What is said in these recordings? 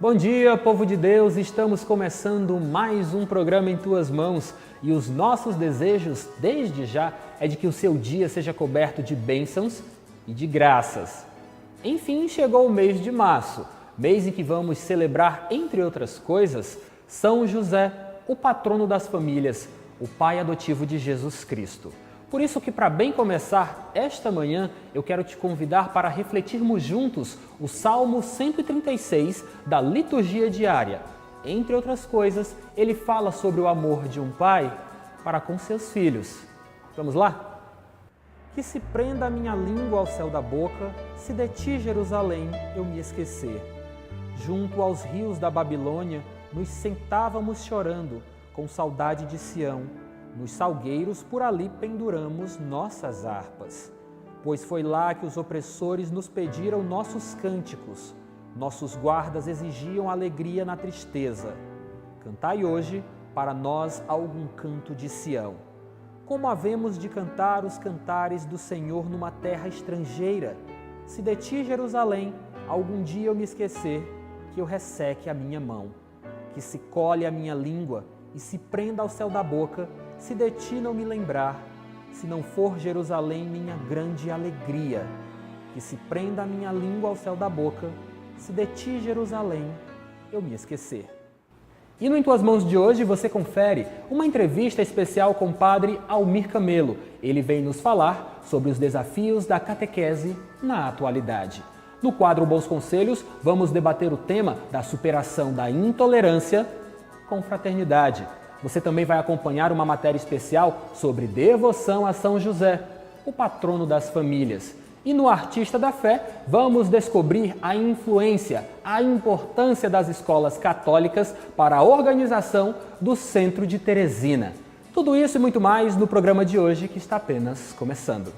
Bom dia, povo de Deus! Estamos começando mais um programa em Tuas Mãos e os nossos desejos, desde já, é de que o seu dia seja coberto de bênçãos e de graças. Enfim, chegou o mês de março, mês em que vamos celebrar, entre outras coisas, São José, o patrono das famílias, o pai adotivo de Jesus Cristo. Por isso que, para bem começar esta manhã, eu quero te convidar para refletirmos juntos o Salmo 136 da liturgia diária. Entre outras coisas, ele fala sobre o amor de um pai para com seus filhos. Vamos lá? Que se prenda a minha língua ao céu da boca, se de ti, Jerusalém, eu me esquecer. Junto aos rios da Babilônia, nos sentávamos chorando, com saudade de Sião. Nos salgueiros por ali penduramos nossas harpas, pois foi lá que os opressores nos pediram nossos cânticos, nossos guardas exigiam alegria na tristeza. Cantai hoje para nós algum canto de Sião. Como havemos de cantar os cantares do Senhor numa terra estrangeira? Se de ti, Jerusalém, algum dia eu me esquecer, que eu resseque a minha mão, que se colhe a minha língua e se prenda ao céu da boca, se de ti não me lembrar, se não for Jerusalém minha grande alegria, que se prenda a minha língua ao céu da boca, se de ti, Jerusalém, eu me esquecer. E no Em Tuas Mãos de hoje você confere uma entrevista especial com o padre Almir Camelo. Ele vem nos falar sobre os desafios da catequese na atualidade. No quadro Bons Conselhos, vamos debater o tema da superação da intolerância com fraternidade. Você também vai acompanhar uma matéria especial sobre devoção a São José, o patrono das famílias. E no Artista da Fé, vamos descobrir a influência, a importância das escolas católicas para a organização do Centro de Teresina. Tudo isso e muito mais no programa de hoje, que está apenas começando.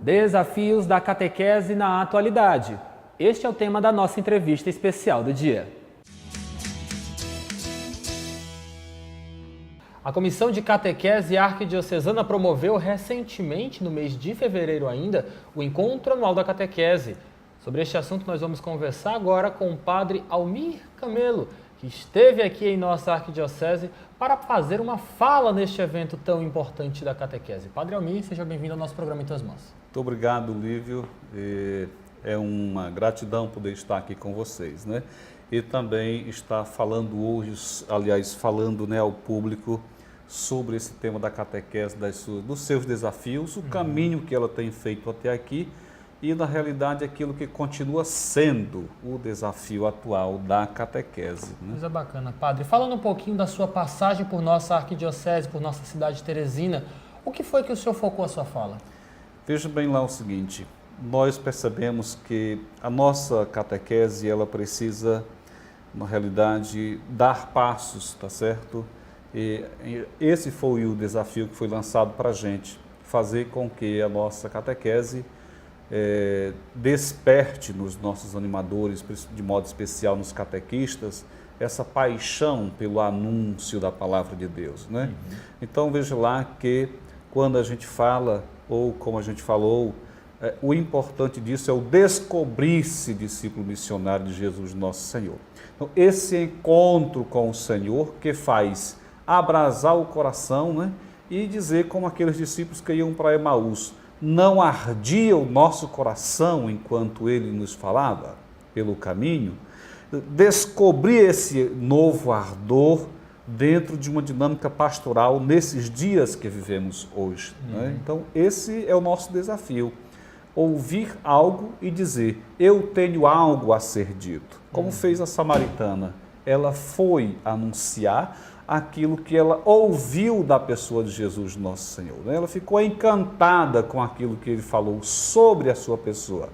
Desafios da catequese na atualidade. Este é o tema da nossa entrevista especial do dia. A Comissão de Catequese Arquidiocesana promoveu recentemente, no mês de fevereiro ainda, o Encontro Anual da Catequese. Sobre este assunto nós vamos conversar agora com o padre Almir Camelo, que esteve aqui em nossa arquidiocese para fazer uma fala neste evento tão importante da catequese. Padre Almir, seja bem-vindo ao nosso programa Em Tuas Mãos. Muito obrigado, Lívio. É uma gratidão poder estar aqui com vocês, né? E também estar falando hoje, falando, né, ao público sobre esse tema da catequese, dos seus desafios, o caminho que ela tem feito até aqui e, na realidade, aquilo que continua sendo o desafio atual da catequese, né? Coisa bacana, padre. Falando um pouquinho da sua passagem por nossa arquidiocese, por nossa cidade de Teresina, o que foi que o senhor focou a sua fala? Veja bem lá o seguinte, nós percebemos que a nossa catequese, ela precisa, na realidade, dar passos, tá certo? E esse foi o desafio que foi lançado para a gente, fazer com que a nossa catequese desperte nos nossos animadores, de modo especial nos catequistas, essa paixão pelo anúncio da palavra de Deus, né? Então veja lá que quando a gente fala, ou como a gente falou, o importante disso é o descobrir-se discípulo missionário de Jesus nosso Senhor. Então, esse encontro com o Senhor que faz abrasar o coração, né? E dizer como aqueles discípulos que iam para Emaús, não ardia o nosso coração enquanto ele nos falava pelo caminho, descobrir esse novo ardor dentro de uma dinâmica pastoral nesses dias que vivemos hoje, né? Então, esse é o nosso desafio. Ouvir algo e dizer, eu tenho algo a ser dito. Como fez a samaritana, ela foi anunciar aquilo que ela ouviu da pessoa de Jesus nosso Senhor. Ela ficou encantada com aquilo que ele falou sobre a sua pessoa.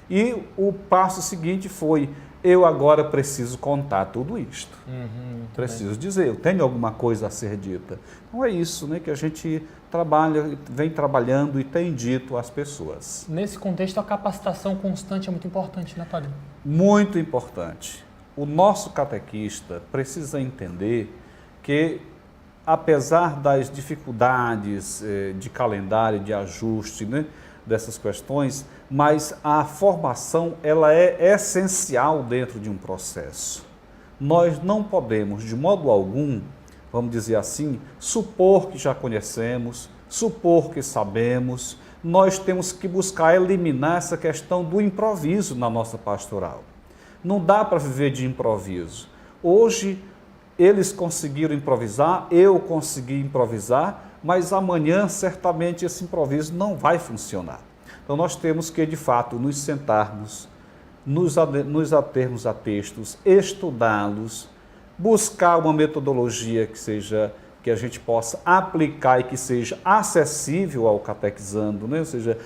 E o passo seguinte foi, eu agora preciso contar tudo isto. Preciso dizer, eu tenho alguma coisa a ser dita. Então é isso, né, que a gente vem trabalhando e tem dito às pessoas. Nesse contexto, a capacitação constante é muito importante, né, padre? Muito importante. O nosso catequista precisa entender que, apesar das dificuldades de calendário, de ajuste, né, dessas questões, mas a formação ela é essencial dentro de um processo. Nós não podemos, de modo algum, vamos dizer assim, supor que já conhecemos, supor que sabemos. Nós temos que buscar eliminar essa questão do improviso na nossa pastoral. Não dá para viver de improviso. Hoje, eles conseguiram improvisar, eu consegui improvisar, mas amanhã, certamente, esse improviso não vai funcionar. Então, nós temos que, de fato, nos sentarmos, nos atermos a textos, estudá-los, buscar uma metodologia que a gente possa aplicar e que seja acessível ao catequizando, né? Ou seja,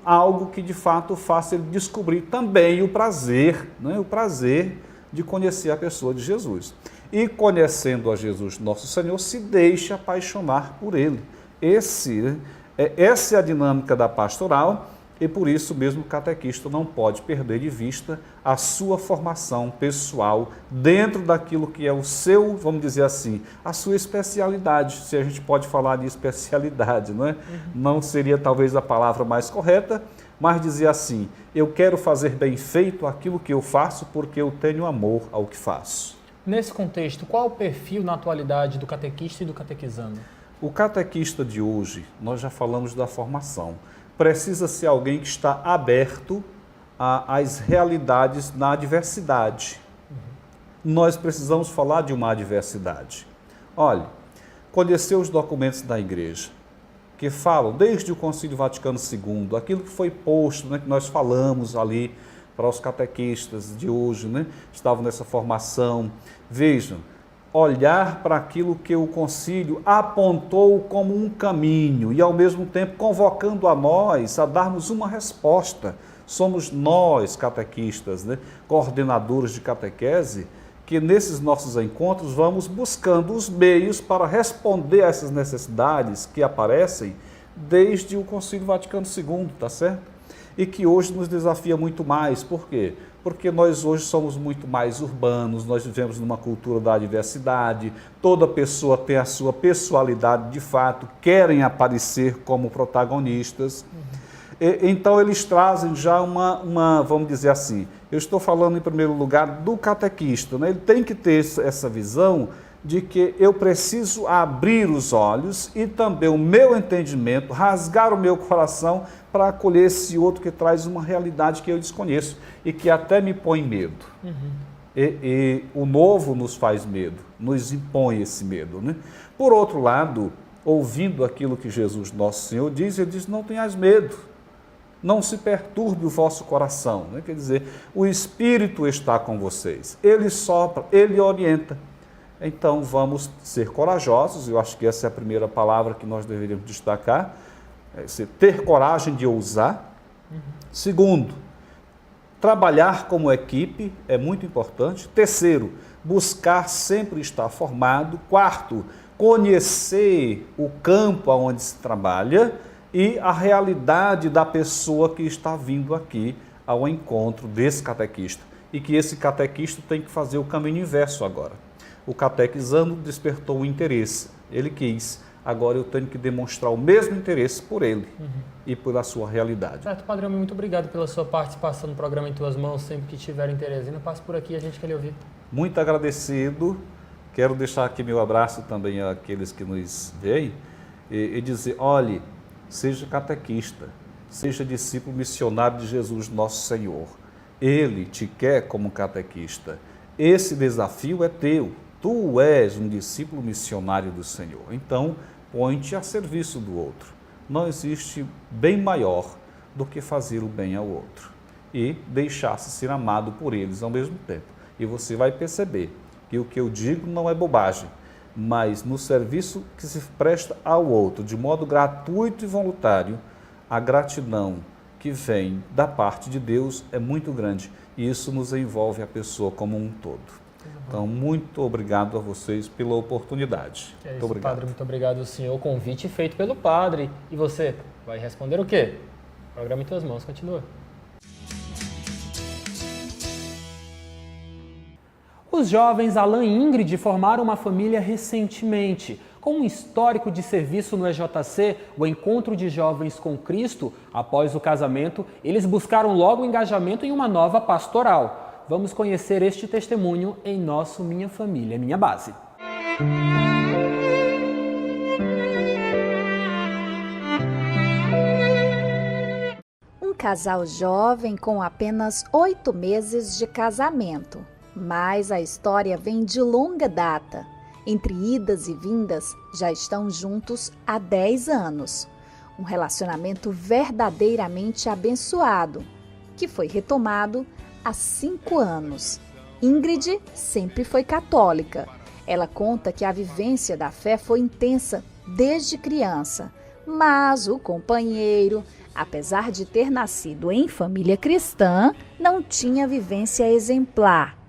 algo que de fato faça ele descobrir também o prazer, né? O prazer de conhecer a pessoa de Jesus. E conhecendo a Jesus nosso Senhor, se deixa apaixonar por Ele. Essa é a dinâmica da pastoral, e por isso mesmo o catequista não pode perder de vista a sua formação pessoal dentro daquilo que é o seu, vamos dizer assim, a sua especialidade, se a gente pode falar de especialidade, não é? Não seria talvez a palavra mais correta, mas dizer assim, eu quero fazer bem feito aquilo que eu faço porque eu tenho amor ao que faço. Nesse contexto, qual o perfil na atualidade do catequista e do catequizando? O catequista de hoje, nós já falamos da formação, precisa ser alguém que está aberto às realidades na diversidade. Nós precisamos falar de uma adversidade. Olha, conhecer os documentos da igreja, que falam desde o Concílio Vaticano II, aquilo que foi posto, né, que nós falamos ali para os catequistas de hoje, né, estavam nessa formação. Vejam, olhar para aquilo que o concílio apontou como um caminho e, ao mesmo tempo, convocando a nós a darmos uma resposta. Somos nós, catequistas, né, coordenadores de catequese, que nesses nossos encontros vamos buscando os meios para responder a essas necessidades que aparecem desde o Concílio Vaticano II, tá certo? E que hoje nos desafia muito mais. Por quê? Porque nós hoje somos muito mais urbanos, nós vivemos numa cultura da diversidade, toda pessoa tem a sua pessoalidade de fato, querem aparecer como protagonistas. Então eles trazem já vamos dizer assim, eu estou falando em primeiro lugar do catequista, né? Ele tem que ter essa visão de que eu preciso abrir os olhos e também o meu entendimento, rasgar o meu coração para acolher esse outro que traz uma realidade que eu desconheço e que até me põe medo. E o novo nos faz medo, nos impõe esse medo, né? Por outro lado, ouvindo aquilo que Jesus nosso Senhor diz, ele diz, não tenhas medo, não se perturbe o vosso coração, né? Quer dizer, o Espírito está com vocês, ele sopra, ele orienta. Então, vamos ser corajosos, eu acho que essa é a primeira palavra que nós deveríamos destacar, ter coragem de ousar. Segundo, trabalhar como equipe é muito importante. Terceiro, buscar sempre estar formado. Quarto, conhecer o campo onde se trabalha e a realidade da pessoa que está vindo aqui ao encontro desse catequista. E que esse catequista tem que fazer o caminho inverso agora. O catequizando despertou o interesse, ele quis, agora eu tenho que demonstrar o mesmo interesse por ele e pela sua realidade. Certo, Padre Almir, muito obrigado pela sua participação no programa Em Tuas Mãos, sempre que tiver em Teresina, passe por aqui, a gente quer lhe ouvir. Muito agradecido, quero deixar aqui meu abraço também àqueles que nos veem e dizer, olhe, seja catequista, seja discípulo missionário de Jesus nosso Senhor, Ele te quer como catequista, esse desafio é teu. Tu és um discípulo missionário do Senhor, então põe-te a serviço do outro. Não existe bem maior do que fazer o bem ao outro e deixar-se ser amado por eles ao mesmo tempo. E você vai perceber que o que eu digo não é bobagem, mas no serviço que se presta ao outro, de modo gratuito e voluntário, a gratidão que vem da parte de Deus é muito grande e isso nos envolve a pessoa como um todo. Então, muito obrigado a vocês pela oportunidade. É isso, muito obrigado. Padre, muito obrigado, senhor. O convite feito pelo Padre. E você, vai responder o quê? O programa Em Tuas Mãos continua. Os jovens Alan e Ingrid formaram uma família recentemente. Com um histórico de serviço no EJC, o Encontro de Jovens com Cristo, após o casamento, eles buscaram logo engajamento em uma nova pastoral. Vamos conhecer este testemunho em nosso Minha Família, Minha Base. Um casal jovem com apenas 8 meses de casamento, mas a história vem de longa data. Entre idas e vindas, já estão juntos há 10 anos. Um relacionamento verdadeiramente abençoado, que foi retomado há 5 anos. Ingrid sempre foi católica. Ela conta que a vivência da fé foi intensa desde criança, mas o companheiro, apesar de ter nascido em família cristã, não tinha vivência exemplar.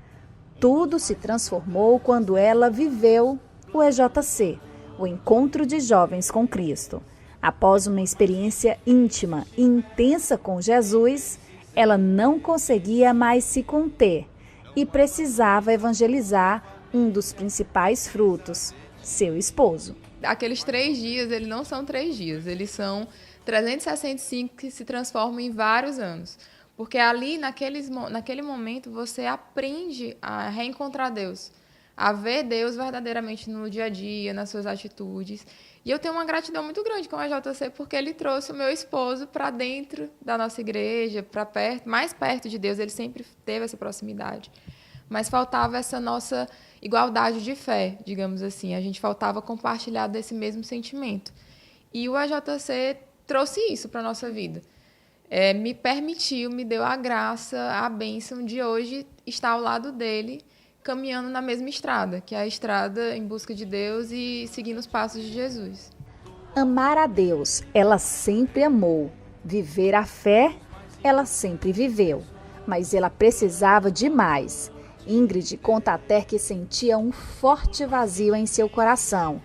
Tudo se transformou quando ela viveu o EJC, o Encontro de Jovens com Cristo. Após uma experiência íntima e intensa com Jesus, ela não conseguia mais se conter e precisava evangelizar um dos principais frutos, seu esposo. Aqueles 3 dias, eles não são 3 dias, eles são 365 que se transformam em vários anos. Porque ali, naquele momento, você aprende a reencontrar Deus, a ver Deus verdadeiramente no dia a dia, nas suas atitudes. E eu tenho uma gratidão muito grande com a EJC, porque ele trouxe o meu esposo para dentro da nossa igreja, para perto, mais perto de Deus. Ele sempre teve essa proximidade. Mas faltava essa nossa igualdade de fé, digamos assim. A gente faltava compartilhar desse mesmo sentimento. E o EJC trouxe isso para a nossa vida. Me permitiu, me deu a graça, a bênção de hoje estar ao lado dele, caminhando na mesma estrada, que é a estrada em busca de Deus e seguindo os passos de Jesus. Amar a Deus, ela sempre amou. Viver a fé, ela sempre viveu. Mas ela precisava de mais. Ingrid conta até que sentia um forte vazio em seu coração.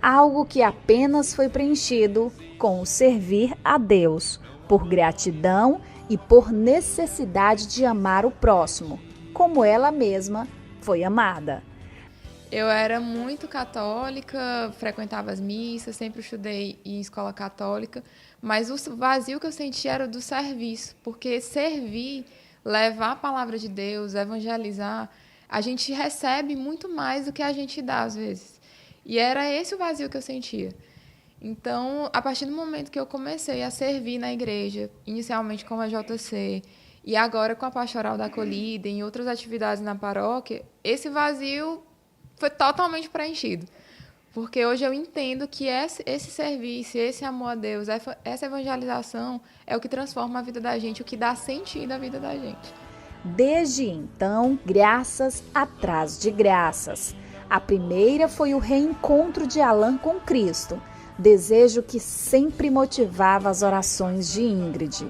Algo que apenas foi preenchido com o servir a Deus, por gratidão e por necessidade de amar o próximo, como ela mesma foi amada. Eu era muito católica, frequentava as missas, sempre estudei em escola católica, mas o vazio que eu sentia era do serviço, porque servir, levar a palavra de Deus, evangelizar, a gente recebe muito mais do que a gente dá às vezes. E era esse o vazio que eu sentia. Então, a partir do momento que eu comecei a servir na igreja, inicialmente com a JC, e agora com a Pastoral da Acolhida, em outras atividades na paróquia, esse vazio foi totalmente preenchido. Porque hoje eu entendo que esse serviço, esse amor a Deus, essa evangelização é o que transforma a vida da gente, o que dá sentido à vida da gente. Desde então, graças atrás de graças. A primeira foi o reencontro de Alan com Cristo, desejo que sempre motivava as orações de Ingrid.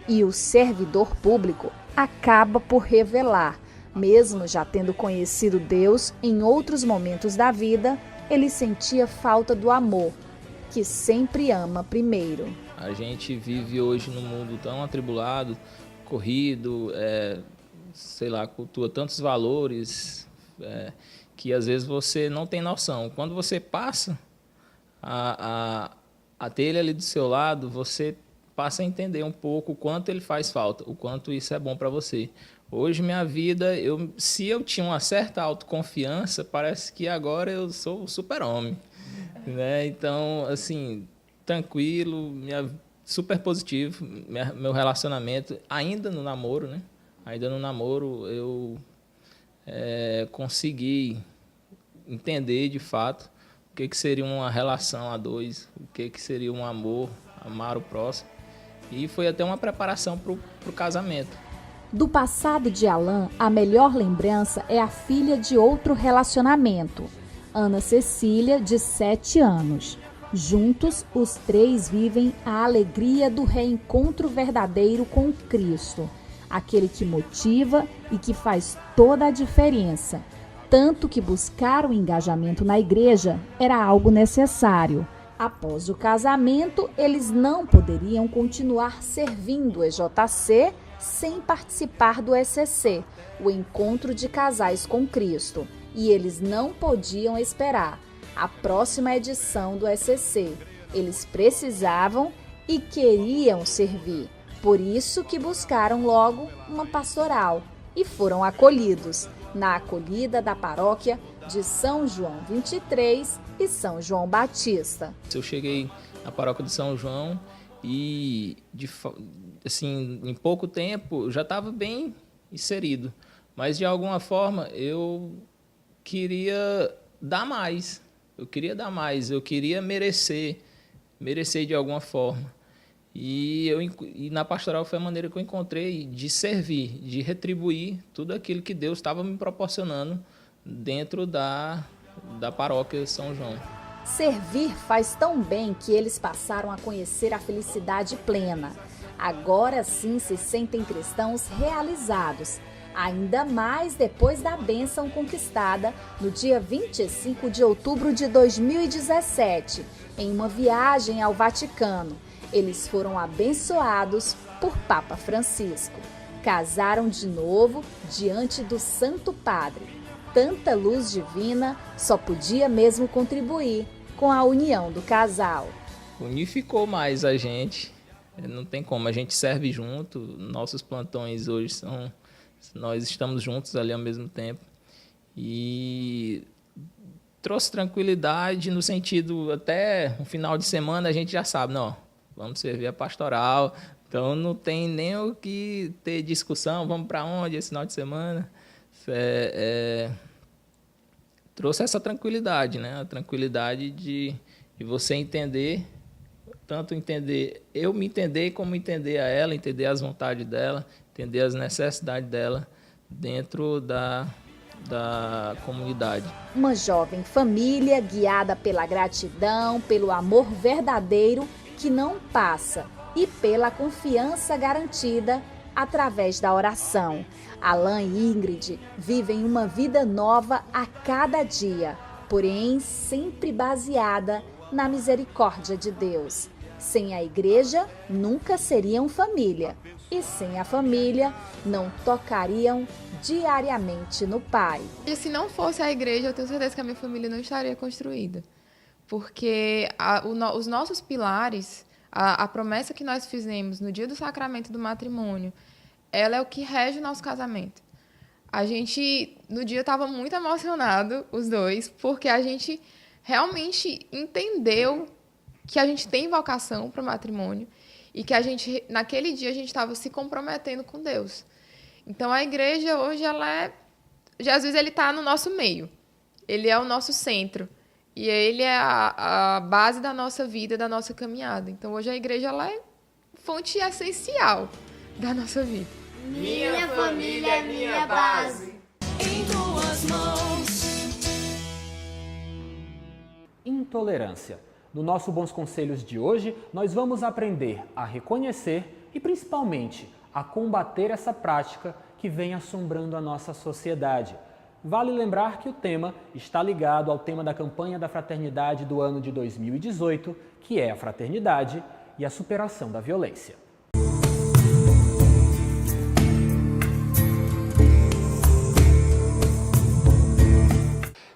E o servidor público acaba por revelar, mesmo já tendo conhecido Deus em outros momentos da vida, ele sentia falta do amor, que sempre ama primeiro. A gente vive hoje num mundo tão atribulado, corrido, cultua tantos valores, que às vezes você não tem noção. Quando você passa a ter ele ali do seu lado, você passa a entender um pouco o quanto ele faz falta, o quanto isso é bom para você. Hoje, minha vida, se eu tinha uma certa autoconfiança, parece que agora eu sou o super-homem. Né? Então, assim, tranquilo, super positivo, meu relacionamento, ainda no namoro, né? Ainda no namoro, eu consegui entender, de fato, o que seria uma relação a dois, o que seria um amor, amar o próximo. E foi até uma preparação para o casamento. Do passado de Alan, a melhor lembrança é a filha de outro relacionamento, Ana Cecília, de 7 anos. Juntos, os 3 vivem a alegria do reencontro verdadeiro com Cristo, aquele que motiva e que faz toda a diferença. Tanto que buscar o engajamento na igreja era algo necessário. Após o casamento, eles não poderiam continuar servindo o EJC sem participar do ECC, o Encontro de Casais com Cristo, e eles não podiam esperar. a próxima edição do ECC. Eles precisavam e queriam servir, por isso que buscaram logo uma pastoral e foram acolhidos na acolhida da paróquia de São João 23 e São João Batista. Eu cheguei na paróquia de São João e, assim, em pouco tempo, já estava bem inserido. Mas, de alguma forma, eu queria dar mais. Eu queria merecer de alguma forma. E na pastoral foi a maneira que eu encontrei de servir, de retribuir tudo aquilo que Deus estava me proporcionando dentro da paróquia São João. Servir faz tão bem que eles passaram a conhecer a felicidade plena. Agora sim se sentem cristãos realizados, ainda mais depois da bênção conquistada no dia 25 de outubro de 2017, em uma viagem ao Vaticano. Eles foram abençoados por Papa Francisco. Casaram de novo diante do Santo Padre. Tanta luz divina só podia mesmo contribuir com a união do casal. Unificou mais a gente, não tem como, a gente serve junto, nossos plantões hoje nós estamos juntos ali ao mesmo tempo. E trouxe tranquilidade no sentido, até um final de semana a gente já sabe, não, vamos servir a pastoral, então não tem nem o que ter discussão, vamos para onde esse final de semana. Trouxe essa tranquilidade, né? A tranquilidade de você entender, tanto eu me entender, como entender a ela, entender as vontades dela, entender as necessidades dela dentro da comunidade. Uma jovem família guiada pela gratidão, pelo amor verdadeiro que não passa e pela confiança garantida através da oração. Alan e Ingrid vivem uma vida nova a cada dia, porém sempre baseada na misericórdia de Deus. Sem a igreja, nunca seriam família. E sem a família, não tocariam diariamente no Pai. E se não fosse a igreja, eu tenho certeza que a minha família não estaria construída. Porque os nossos pilares, a promessa que nós fizemos no dia do sacramento do matrimônio, ela é o que rege o nosso casamento. A gente, no dia, estava muito emocionado, os dois, porque a gente realmente entendeu que a gente tem vocação para o matrimônio e que naquele dia, a gente estava se comprometendo com Deus. Então, a igreja, hoje, Jesus, ele está no nosso meio. Ele é o nosso centro. E ele é a base da nossa vida, da nossa caminhada. Então, hoje, a igreja ela é fonte essencial da nossa vida. Minha família é minha base. Em tuas mãos. Intolerância. No nosso Bons Conselhos de hoje, nós vamos aprender a reconhecer e, principalmente, a combater essa prática que vem assombrando a nossa sociedade. Vale lembrar que o tema está ligado ao tema da campanha da fraternidade do ano de 2018, que é a fraternidade e a superação da violência.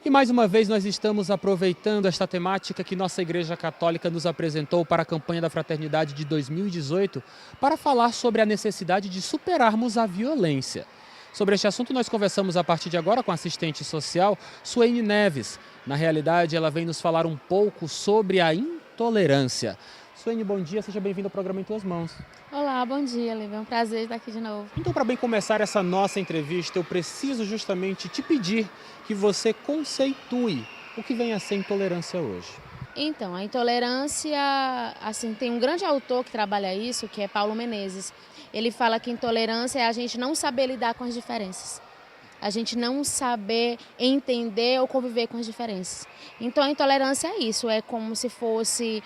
E mais uma vez nós estamos aproveitando esta temática que nossa Igreja Católica nos apresentou para a campanha da Fraternidade de 2018 para falar sobre a necessidade de superarmos a violência. Sobre este assunto nós conversamos a partir de agora com a assistente social Suene Neves. Na realidade ela vem nos falar um pouco sobre a intolerância. Suene, bom dia, seja bem-vindo ao programa Em Tuas Mãos. Olá, bom dia, Lívia. É um prazer estar aqui de novo. Então, para bem começar essa nossa entrevista, eu preciso justamente te pedir que você conceitue o que vem a ser intolerância hoje. Então, a intolerância, assim, tem um grande autor que trabalha isso, que é Paulo Menezes. Ele fala que intolerância é a gente não saber lidar com as diferenças. A gente não saber entender ou conviver com as diferenças. Então, a intolerância é isso, é como se fosse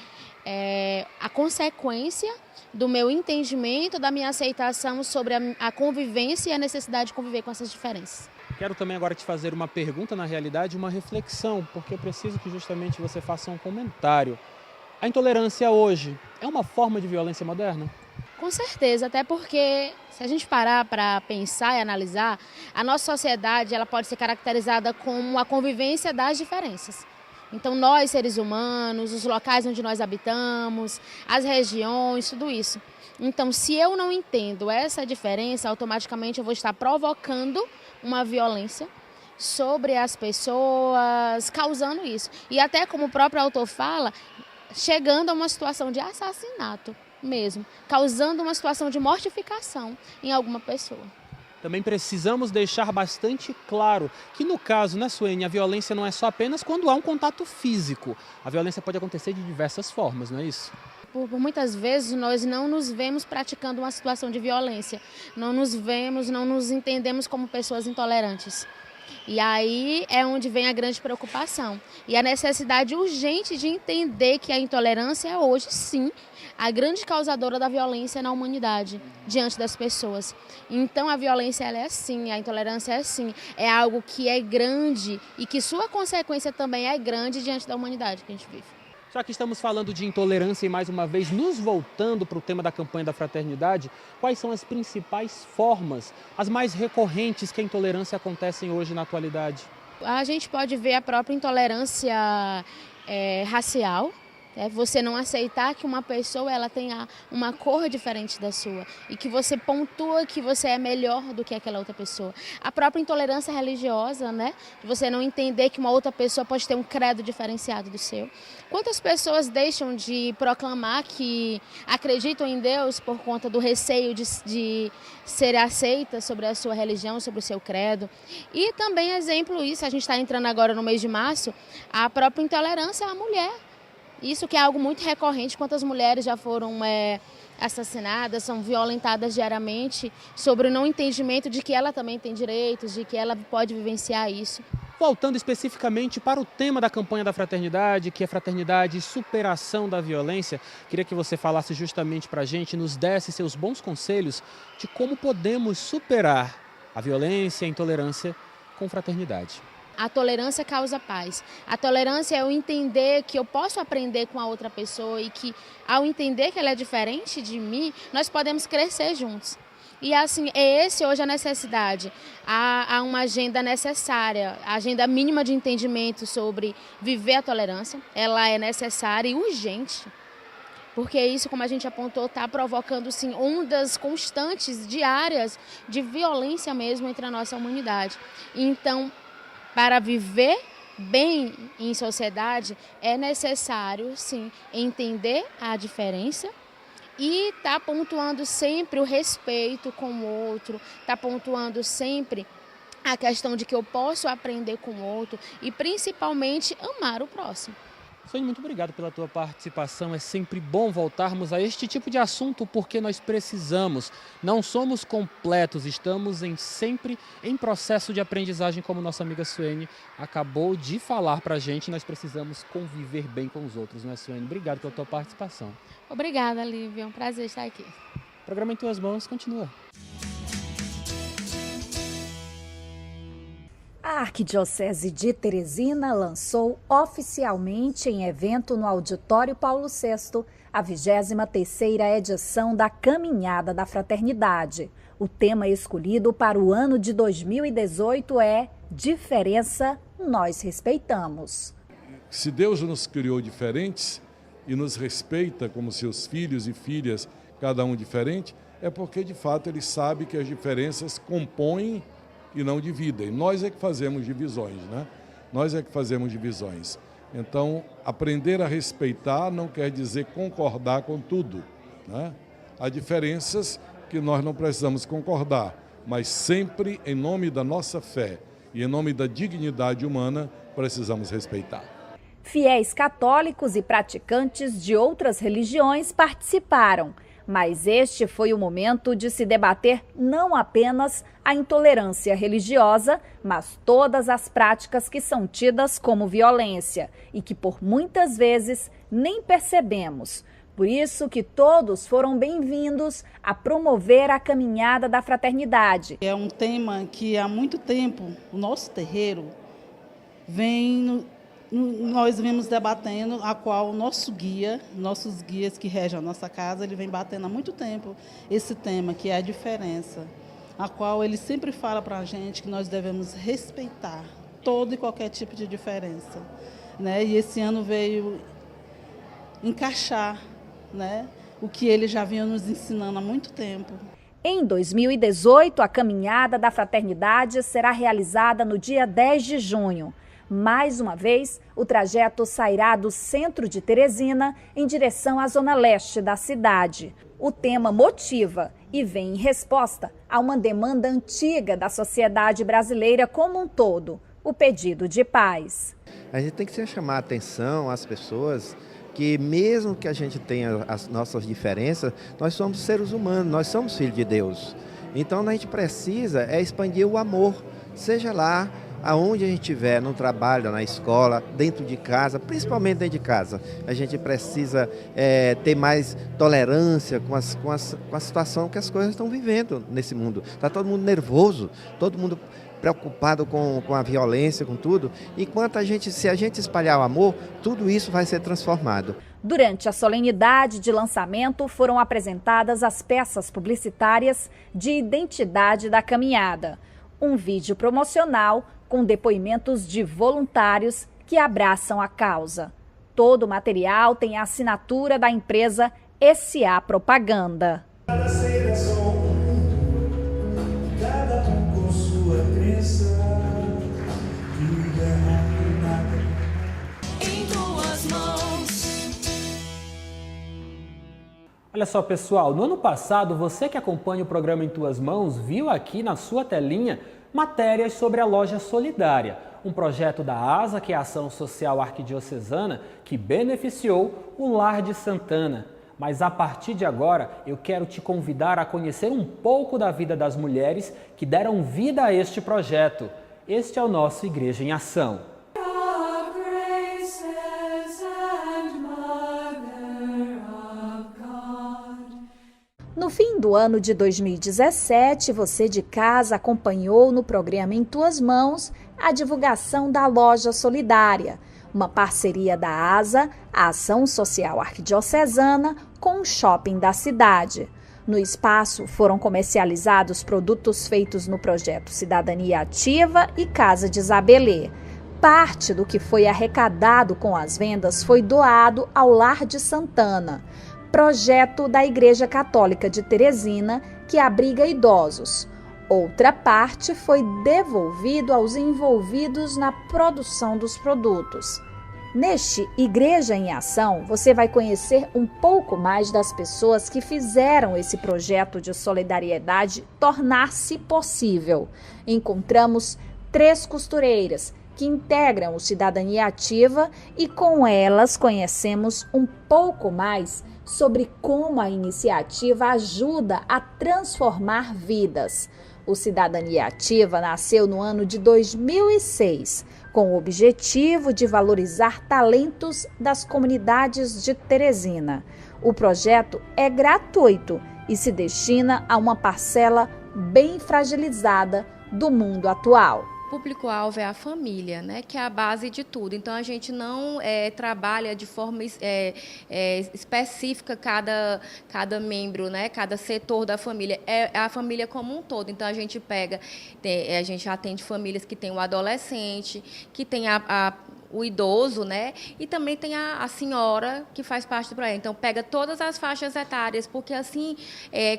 a consequência do meu entendimento, da minha aceitação sobre a convivência e a necessidade de conviver com essas diferenças. Quero também agora te fazer uma pergunta, na realidade, uma reflexão, porque eu preciso que justamente você faça um comentário. A intolerância hoje é uma forma de violência moderna? Com certeza, até porque se a gente parar para pensar e analisar, a nossa sociedade ela pode ser caracterizada como a convivência das diferenças. Então, nós, seres humanos, os locais onde nós habitamos, as regiões, tudo isso. Então, se eu não entendo essa diferença, automaticamente eu vou estar provocando uma violência sobre as pessoas, causando isso. E até como o próprio autor fala, chegando a uma situação de assassinato mesmo, causando uma situação de mortificação em alguma pessoa. Também precisamos deixar bastante claro que no caso, né, Suene, a violência não é só apenas quando há um contato físico. A violência pode acontecer de diversas formas, não é isso? Por muitas vezes nós não nos vemos praticando uma situação de violência, não nos vemos, não nos entendemos como pessoas intolerantes. E aí é onde vem a grande preocupação e a necessidade urgente de entender que a intolerância é hoje, sim, a grande causadora da violência na humanidade, diante das pessoas. Então a violência ela é sim, a intolerância é sim, é algo que é grande e que sua consequência também é grande diante da humanidade que a gente vive. Já que estamos falando de intolerância e mais uma vez nos voltando para o tema da campanha da fraternidade, quais são as principais formas, as mais recorrentes que a intolerância acontecem hoje na atualidade? A gente pode ver a própria intolerância racial. Você não aceitar que uma pessoa ela tenha uma cor diferente da sua e que você pontua que você é melhor do que aquela outra pessoa. A própria intolerância religiosa, né? Você não entender que uma outra pessoa pode ter um credo diferenciado do seu. Quantas pessoas deixam de proclamar que acreditam em Deus por conta do receio de ser aceita sobre a sua religião, sobre o seu credo? E também exemplo isso, a gente está entrando agora no mês de março, a própria intolerância à mulher. Isso que é algo muito recorrente, quantas mulheres já foram assassinadas, são violentadas diariamente sobre o não entendimento de que ela também tem direitos, de que ela pode vivenciar isso. Voltando especificamente para o tema da campanha da fraternidade, que é fraternidade e superação da violência, queria que você falasse justamente para a gente, nos desse seus bons conselhos de como podemos superar a violência e a intolerância com fraternidade. A tolerância causa paz. A tolerância é eu entender que eu posso aprender com a outra pessoa e que, ao entender que ela é diferente de mim, nós podemos crescer juntos. E assim, é esse hoje a necessidade. Há uma agenda necessária, a agenda mínima de entendimento sobre viver a tolerância. Ela é necessária e urgente. Porque isso, como a gente apontou, está provocando sim, ondas constantes, diárias, de violência mesmo entre a nossa humanidade. Então, para viver bem em sociedade, é necessário, sim, entender a diferença e estar pontuando sempre o respeito com o outro, estar pontuando sempre a questão de que eu posso aprender com o outro e, principalmente, amar o próximo. Suene, muito obrigado pela tua participação. É sempre bom voltarmos a este tipo de assunto porque nós precisamos. Não somos completos, estamos sempre em processo de aprendizagem, como nossa amiga Suene acabou de falar para a gente. Nós precisamos conviver bem com os outros, não é, Suene? Obrigado pela tua participação. Obrigada, Lívia. É um prazer estar aqui. O programa Em Tuas Mãos continua. A Arquidiocese de Teresina lançou oficialmente em evento no Auditório Paulo VI a 23ª edição da Caminhada da Fraternidade. O tema escolhido para o ano de 2018 é Diferença, nós respeitamos. Se Deus nos criou diferentes e nos respeita como seus filhos e filhas, cada um diferente, é porque de fato Ele sabe que as diferenças compõem e não dividem. Nós é que fazemos divisões, né? Nós é que fazemos divisões. Então, aprender a respeitar não quer dizer concordar com tudo, né? Há diferenças que nós não precisamos concordar, mas sempre em nome da nossa fé e em nome da dignidade humana, precisamos respeitar. Fiéis católicos e praticantes de outras religiões participaram. Mas este foi o momento de se debater não apenas a intolerância religiosa, mas todas as práticas que são tidas como violência e que por muitas vezes nem percebemos. Por isso que todos foram bem-vindos a promover a caminhada da fraternidade. É um tema que há muito tempo o nosso terreiro nós vemos debatendo, a qual o nossos guias que regem a nossa casa, ele vem batendo há muito tempo esse tema, que é a diferença, a qual ele sempre fala para a gente que nós devemos respeitar todo e qualquer tipo de diferença. né? E esse ano veio encaixar, né, o que ele já vinha nos ensinando há muito tempo. Em 2018, a caminhada da fraternidade será realizada no dia 10 de junho. Mais uma vez, o trajeto sairá do centro de Teresina em direção à zona leste da cidade. O tema motiva e vem em resposta a uma demanda antiga da sociedade brasileira como um todo, o pedido de paz. A gente tem que chamar a atenção às pessoas que mesmo que a gente tenha as nossas diferenças, nós somos seres humanos, nós somos filhos de Deus. Então a gente precisa expandir o amor, seja lá aonde a gente estiver, no trabalho, na escola, dentro de casa, principalmente dentro de casa. A gente precisa ter mais tolerância com a situação que as coisas estão vivendo nesse mundo. Está todo mundo nervoso, todo mundo preocupado com a violência, com tudo. Enquanto se a gente espalhar o amor, tudo isso vai ser transformado. Durante a solenidade de lançamento, foram apresentadas as peças publicitárias de identidade da caminhada. Um vídeo promocional com depoimentos de voluntários que abraçam a causa. Todo o material tem a assinatura da empresa SA Propaganda. Olha só, pessoal, no ano passado, você que acompanha o programa Em Tuas Mãos viu aqui na sua telinha matérias sobre a Loja Solidária, um projeto da ASA, que é a Ação Social Arquidiocesana, que beneficiou o Lar de Santana. Mas a partir de agora, eu quero te convidar a conhecer um pouco da vida das mulheres que deram vida a este projeto. Este é o nosso Igreja em Ação. No fim do ano de 2017, você de casa acompanhou no programa Em Tuas Mãos a divulgação da Loja Solidária, uma parceria da ASA, a Ação Social Arquidiocesana, com o shopping da cidade. No espaço foram comercializados produtos feitos no projeto Cidadania Ativa e Casa de Isabelê. Parte do que foi arrecadado com as vendas foi doado ao Lar de Santana, projeto da Igreja Católica de Teresina, que abriga idosos. Outra parte foi devolvido aos envolvidos na produção dos produtos. Neste Igreja em Ação, você vai conhecer um pouco mais das pessoas que fizeram esse projeto de solidariedade tornar-se possível. Encontramos 3 costureiras que integram o Cidadania Ativa e com elas conhecemos um pouco mais sobre como a iniciativa ajuda a transformar vidas. O Cidadania Ativa nasceu no ano de 2006, com o objetivo de valorizar talentos das comunidades de Teresina. O projeto é gratuito e se destina a uma parcela bem fragilizada do mundo atual. O público-alvo é a família, né, que é a base de tudo. Então, a gente não trabalha de forma específica cada membro, né, cada setor da família. É a família como um todo. Então, a gente a gente atende famílias que têm o adolescente, que tem o idoso, né? E também tem a senhora que faz parte do projeto. Então, pega todas as faixas etárias, porque assim,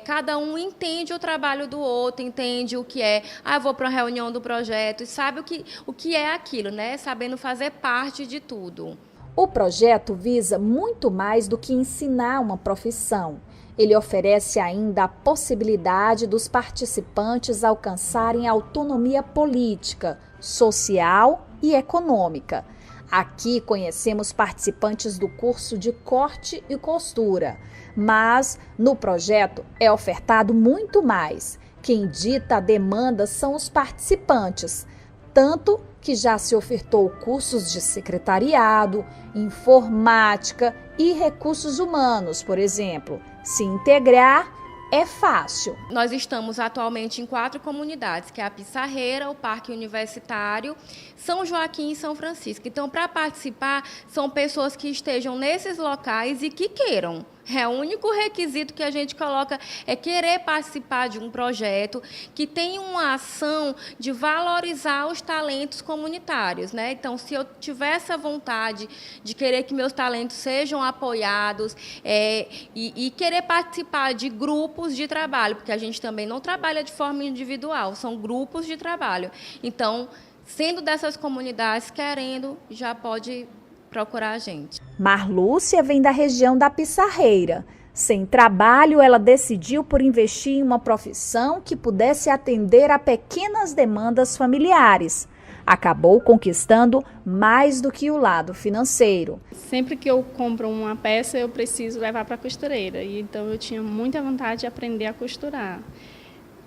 cada um entende o trabalho do outro, entende o que é. Eu vou para uma reunião do projeto e sabe o que é aquilo, né? Sabendo fazer parte de tudo. O projeto visa muito mais do que ensinar uma profissão. Ele oferece ainda a possibilidade dos participantes alcançarem autonomia política, social e econômica. Aqui conhecemos participantes do curso de corte e costura, mas no projeto é ofertado muito mais. Quem dita a demanda são os participantes, tanto que já se ofertou cursos de secretariado, informática e recursos humanos, por exemplo. Se integrar é fácil. Nós estamos atualmente em 4 comunidades, que é a Pissarreira, o Parque Universitário, São Joaquim e São Francisco. Então, para participar, são pessoas que estejam nesses locais e que queiram. O único requisito que a gente coloca é querer participar de um projeto que tem uma ação de valorizar os talentos comunitários, né? Então, se eu tiver essa vontade de querer que meus talentos sejam apoiados e querer participar de grupos de trabalho, porque a gente também não trabalha de forma individual, são grupos de trabalho. Então, sendo dessas comunidades, querendo, já pode procurar a gente. Marlúcia vem da região da Pissarreira. Sem trabalho, ela decidiu por investir em uma profissão que pudesse atender a pequenas demandas familiares. Acabou conquistando mais do que o lado financeiro. Sempre que eu compro uma peça, eu preciso levar para a costureira. E então eu tinha muita vontade de aprender a costurar.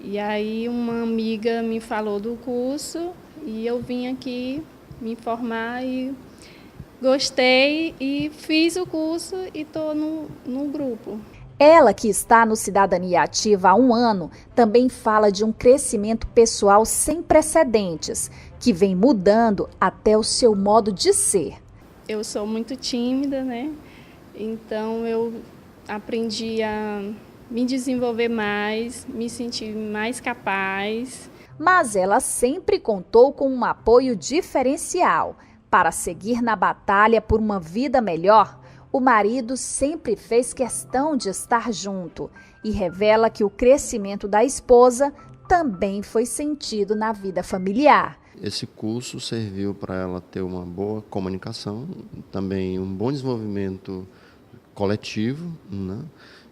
E aí uma amiga me falou do curso e eu vim aqui me informar e gostei e fiz o curso e estou no grupo. Ela, que está no Cidadania Ativa há 1 ano, também fala de um crescimento pessoal sem precedentes, que vem mudando até o seu modo de ser. Eu sou muito tímida, né? Então eu aprendi a me desenvolver mais, me sentir mais capaz. Mas ela sempre contou com um apoio diferencial. Para seguir na batalha por uma vida melhor, o marido sempre fez questão de estar junto e revela que o crescimento da esposa também foi sentido na vida familiar. Esse curso serviu para ela ter uma boa comunicação, também um bom desenvolvimento coletivo, né?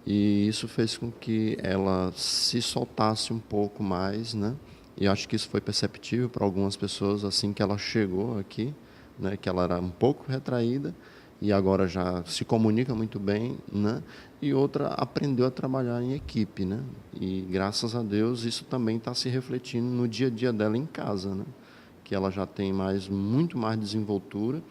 E isso fez com que ela se soltasse um pouco mais, né? E acho que isso foi perceptível para algumas pessoas assim que ela chegou aqui, né, que ela era um pouco retraída e agora já se comunica muito bem, né? E outra aprendeu a trabalhar em equipe, né? E graças a Deus isso também está se refletindo no dia a dia dela em casa, né? Que ela já tem muito mais desenvoltura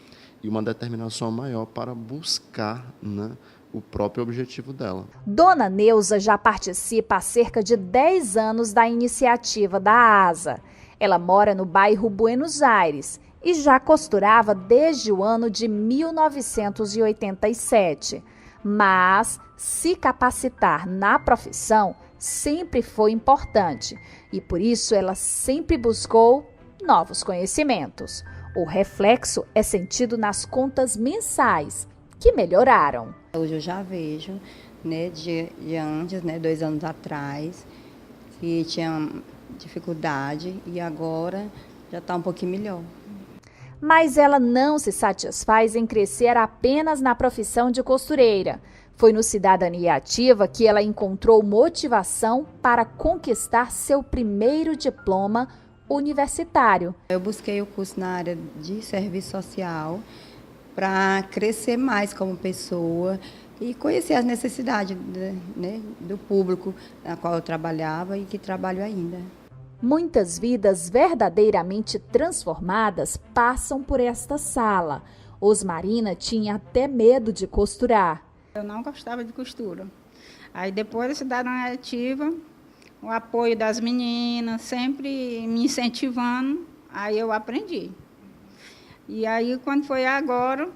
e uma determinação maior para buscar, né, o próprio objetivo dela. Dona Neuza já participa há cerca de 10 anos da iniciativa da ASA. Ela mora no bairro Buenos Aires e já costurava desde o ano de 1987. Mas se capacitar na profissão sempre foi importante e por isso ela sempre buscou novos conhecimentos. O reflexo é sentido nas contas mensais, que melhoraram. Hoje eu já vejo, né, de antes, né, 2 anos atrás, que tinha dificuldade e agora já está um pouquinho melhor. Mas ela não se satisfaz em crescer apenas na profissão de costureira. Foi no Cidadania Ativa que ela encontrou motivação para conquistar seu primeiro diploma universitário. Eu busquei o curso na área de serviço social para crescer mais como pessoa e conhecer as necessidades, né, do público na qual eu trabalhava e que trabalho ainda. Muitas vidas verdadeiramente transformadas passam por esta sala. Osmarina tinha até medo de costurar. Eu não gostava de costura. Aí depois da Cidadania Ativa, o apoio das meninas, sempre me incentivando, aí eu aprendi. E aí quando foi agora,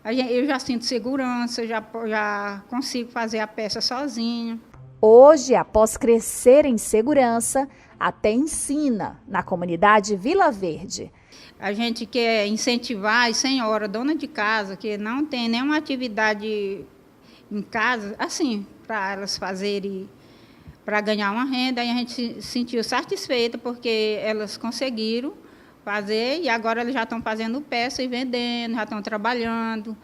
eu já sinto segurança, já consigo fazer a peça sozinha. Hoje, após crescer em segurança, até ensina na comunidade Vila Verde. A gente quer incentivar as senhoras, dona de casa, que não tem nenhuma atividade em casa, assim, para elas fazerem, para ganhar uma renda. Aí a gente se sentiu satisfeita porque elas conseguiram fazer e agora elas já estão fazendo peça e vendendo, já estão trabalhando.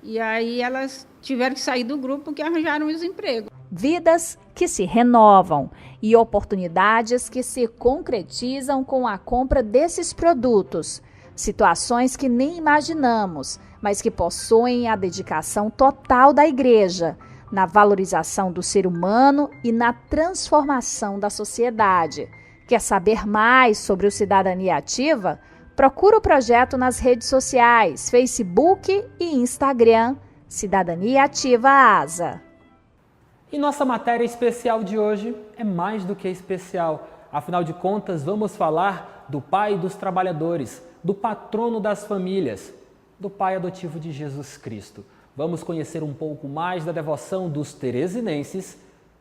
E aí elas tiveram que sair do grupo porque arranjaram os empregos. Vidas que se renovam e oportunidades que se concretizam com a compra desses produtos. Situações que nem imaginamos, mas que possuem a dedicação total da igreja na valorização do ser humano e na transformação da sociedade. Quer saber mais sobre o Cidadania Ativa? Procura o projeto nas redes sociais, Facebook e Instagram, Cidadania Ativa ASA. E nossa matéria especial de hoje é mais do que especial. Afinal de contas, vamos falar do Pai dos Trabalhadores, do patrono das famílias, do Pai adotivo de Jesus Cristo. Vamos conhecer um pouco mais da devoção dos teresinenses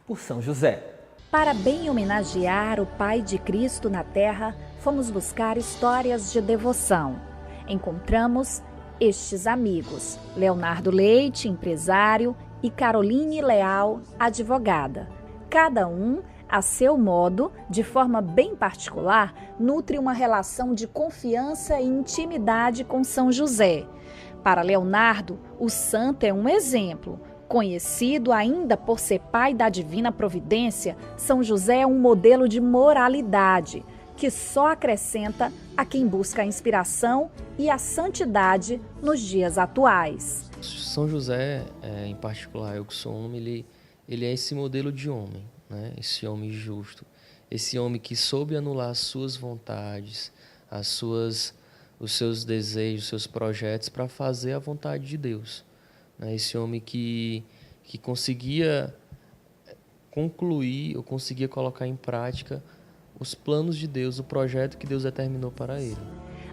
por São José. Para bem homenagear o Pai de Cristo na Terra, fomos buscar histórias de devoção. Encontramos estes amigos: Leonardo Leite, empresário, e Caroline Leal, advogada. Cada um, a seu modo, de forma bem particular, nutre uma relação de confiança e intimidade com São José. Para Leonardo, o santo é um exemplo. Conhecido ainda por ser pai da divina providência, São José é um modelo de moralidade que só acrescenta a quem busca a inspiração e a santidade nos dias atuais. São José, em particular, eu que sou homem, ele é esse modelo de homem, né? Esse homem justo, esse homem que soube anular as suas vontades, os seus desejos, os seus projetos para fazer a vontade de Deus. Esse homem que conseguia concluir ou conseguia colocar em prática os planos de Deus, o projeto que Deus determinou para ele.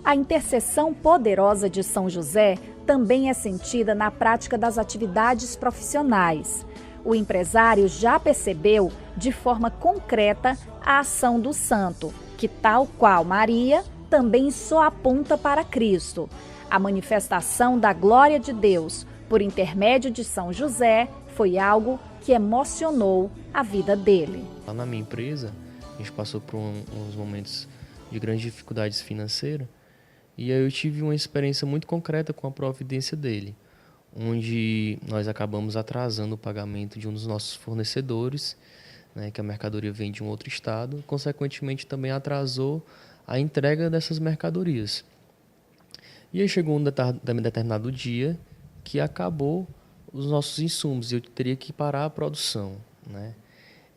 A intercessão poderosa de São José também é sentida na prática das atividades profissionais. O empresário já percebeu de forma concreta a ação do santo, que, tal qual Maria, também só aponta para Cristo. A manifestação da glória de Deus por intermédio de São José foi algo que emocionou a vida dele. Lá na minha empresa, a gente passou por uns momentos de grandes dificuldades financeiras e aí eu tive uma experiência muito concreta com a providência dele, onde nós acabamos atrasando o pagamento de um dos nossos fornecedores, né, que a mercadoria vem de um outro estado, consequentemente também atrasou a entrega dessas mercadorias. E aí chegou um determinado dia que acabou os nossos insumos e eu teria que parar a produção, né?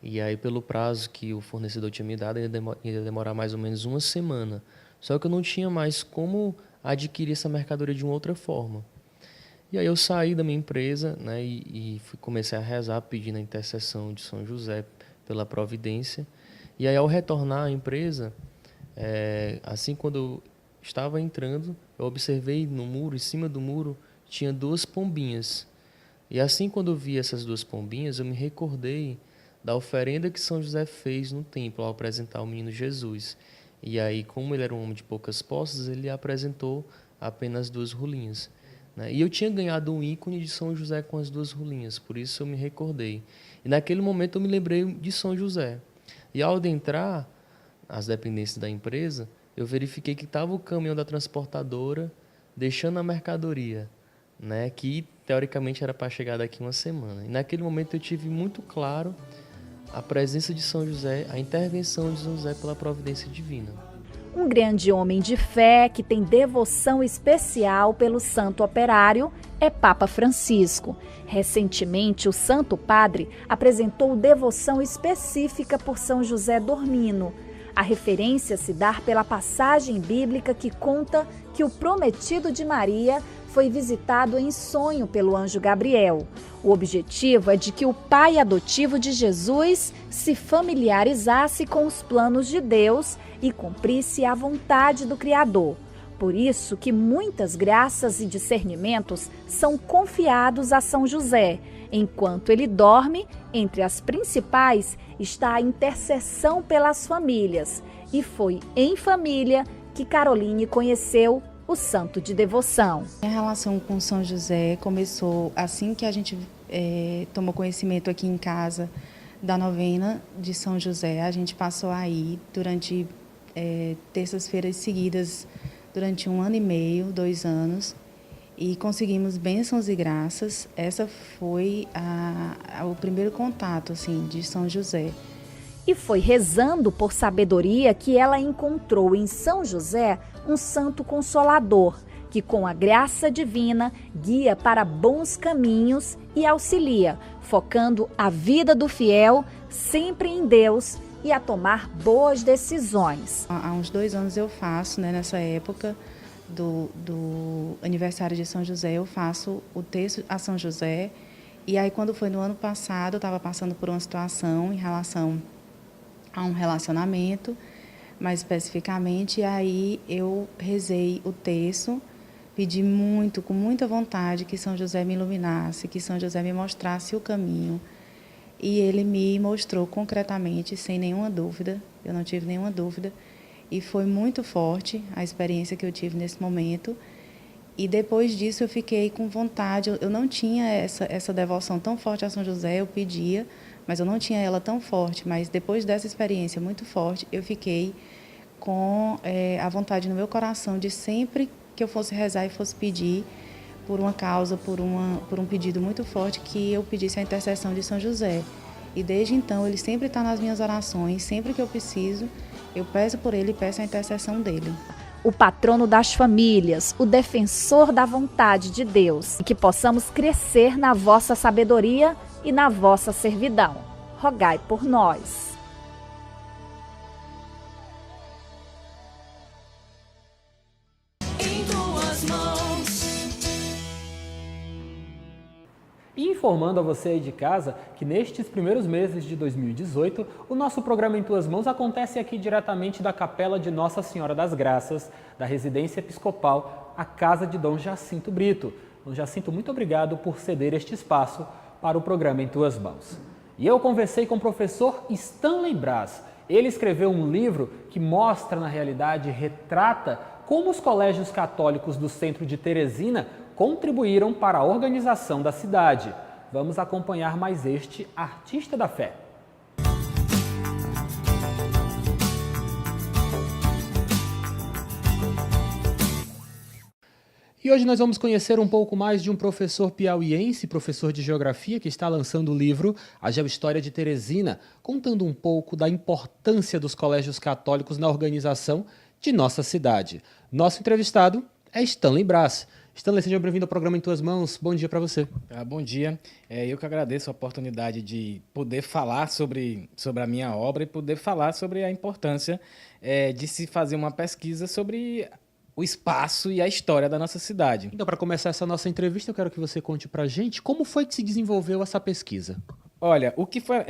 E aí, pelo prazo que o fornecedor tinha me dado, ia demorar mais ou menos uma semana. Só que eu não tinha mais como adquirir essa mercadoria de uma outra forma. E aí eu saí da minha empresa, né, e comecei a rezar pedindo a intercessão de São José pela providência. E aí, ao retornar à empresa, assim quando eu estava entrando, eu observei no muro, em cima do muro, tinha 2 pombinhas. E assim, quando eu vi essas 2 pombinhas, eu me recordei da oferenda que São José fez no templo ao apresentar o menino Jesus. E aí, como ele era um homem de poucas posses, ele apresentou apenas 2 rolinhas, né? E eu tinha ganhado um ícone de São José com as 2 rolinhas, por isso eu me recordei. E naquele momento eu me lembrei de São José. E ao adentrar as dependências da empresa, eu verifiquei que estava o caminhão da transportadora deixando a mercadoria, né, que teoricamente era para chegar daqui uma semana. E naquele momento eu tive muito claro a presença de São José, a intervenção de São José pela providência divina. Um grande homem de fé que tem devoção especial pelo santo operário é Papa Francisco. Recentemente, o Santo Padre apresentou devoção específica por São José Dormino. A referência se dá pela passagem bíblica que conta que o prometido de Maria foi visitado em sonho pelo anjo Gabriel. O objetivo é de que o pai adotivo de Jesus se familiarizasse com os planos de Deus e cumprisse a vontade do Criador. Por isso que muitas graças e discernimentos são confiados a São José. Enquanto ele dorme, entre as principais está a intercessão pelas famílias. E foi em família que Caroline conheceu o santo de devoção. A relação com São José começou assim que a gente tomou conhecimento aqui em casa da novena de São José. A gente passou aí durante terças-feiras seguidas, durante 1 ano e meio, 2 anos, e conseguimos bênçãos e graças. Essa foi o primeiro contato assim, de São José. E foi rezando por sabedoria que ela encontrou em São José um santo consolador, que com a graça divina guia para bons caminhos e auxilia, focando a vida do fiel sempre em Deus e a tomar boas decisões. Há uns 2 anos eu faço, nessa época do aniversário de São José, eu faço o terço a São José. E aí, quando foi no ano passado, eu estava passando por uma situação em relação a um relacionamento, mais especificamente, e aí eu rezei o terço pedi muito, com muita vontade, que São José me iluminasse, que São José me mostrasse o caminho. E ele me mostrou concretamente, sem nenhuma dúvida, eu não tive nenhuma dúvida. E foi muito forte a experiência que eu tive nesse momento. E depois disso eu fiquei com vontade, eu não tinha essa devoção tão forte a São José, eu pedia, mas eu não tinha ela tão forte. Mas depois dessa experiência muito forte, eu fiquei com a vontade no meu coração de sempre que eu fosse rezar e fosse pedir por uma causa, por um pedido muito forte, que eu pedisse a intercessão de São José. E desde então ele sempre está nas minhas orações, sempre que eu preciso, eu peço por ele e peço a intercessão dele. O patrono das famílias, o defensor da vontade de Deus, e que possamos crescer na vossa sabedoria e na vossa servidão. Rogai por nós. E informando a você aí de casa que nestes primeiros meses de 2018, o nosso programa Em Tuas Mãos acontece aqui diretamente da Capela de Nossa Senhora das Graças, da Residência Episcopal, a Casa de Dom Jacinto Brito. Dom Jacinto, muito obrigado por ceder este espaço para o programa Em Tuas Mãos. E eu conversei com o professor Stanley Braz. Ele escreveu um livro que mostra, na realidade, retrata como os colégios católicos do centro de Teresina contribuíram para a organização da cidade. Vamos acompanhar mais este artista da fé. E hoje nós vamos conhecer um pouco mais de um professor piauiense, professor de geografia, que está lançando o livro A Geohistória de Teresina, contando um pouco da importância dos colégios católicos na organização de nossa cidade. Nosso entrevistado é Stanley Braz. Stanley, seja bem-vindo ao programa Em Tuas Mãos. Bom dia para você. Bom dia. Eu que agradeço a oportunidade de poder falar sobre a minha obra e poder falar sobre a importância de se fazer uma pesquisa sobre o espaço e a história da nossa cidade. Então, para começar essa nossa entrevista, eu quero que você conte para a gente como foi que se desenvolveu essa pesquisa. Olha, o que foi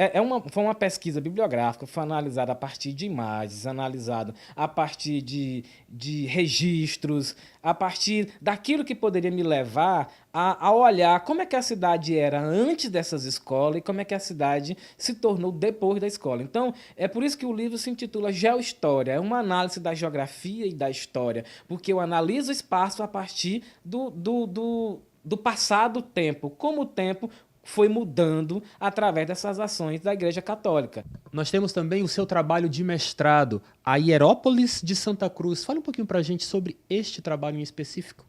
uma pesquisa bibliográfica, foi analisada a partir de imagens, analisada a partir de registros, a partir daquilo que poderia me levar a olhar como é que a cidade era antes dessas escolas e como é que a cidade se tornou depois da escola. Então, é por isso que o livro se intitula Geohistória, é uma análise da geografia e da história, porque eu analiso o espaço a partir do passado tempo, como o tempo foi mudando através dessas ações da Igreja Católica. Nós temos também o seu trabalho de mestrado, a Hierópolis de Santa Cruz. Fala um pouquinho para a gente sobre este trabalho em específico.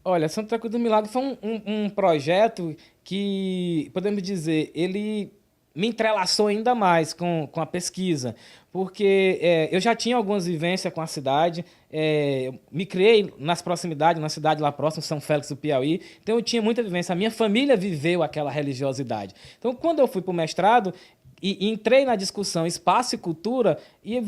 Olha, Santa Cruz do Milagre foi um projeto que, podemos dizer, ele me entrelaçou ainda mais com a pesquisa, porque eu já tinha algumas vivências com a cidade, me criei nas proximidades, na cidade lá próxima, São Félix do Piauí, então eu tinha muita vivência, a minha família viveu aquela religiosidade. Então, quando eu fui para o mestrado, e entrei na discussão espaço e cultura e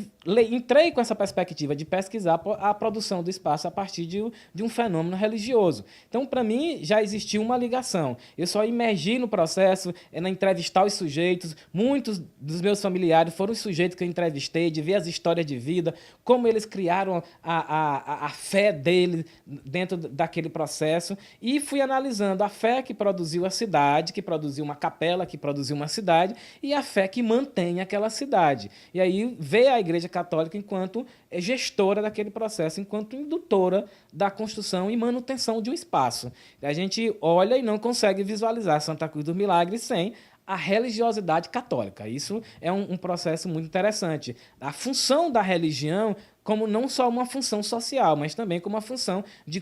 entrei com essa perspectiva de pesquisar a produção do espaço a partir de um fenômeno religioso. Então, para mim, já existia uma ligação. Eu só imergi no processo, na entrevistar os sujeitos. Muitos dos meus familiares foram os sujeitos que eu entrevistei, de ver as histórias de vida, como eles criaram a fé deles dentro daquele processo. E fui analisando a fé que produziu a cidade, que produziu uma capela, que produziu uma cidade, e a fé que mantém aquela cidade. E aí veio a Igreja Católica enquanto gestora daquele processo, enquanto indutora da construção e manutenção de um espaço. A gente olha e não consegue visualizar Santa Cruz do Milagre sem a religiosidade católica. Isso é um processo muito interessante. A função da religião como não só uma função social, mas também como uma função de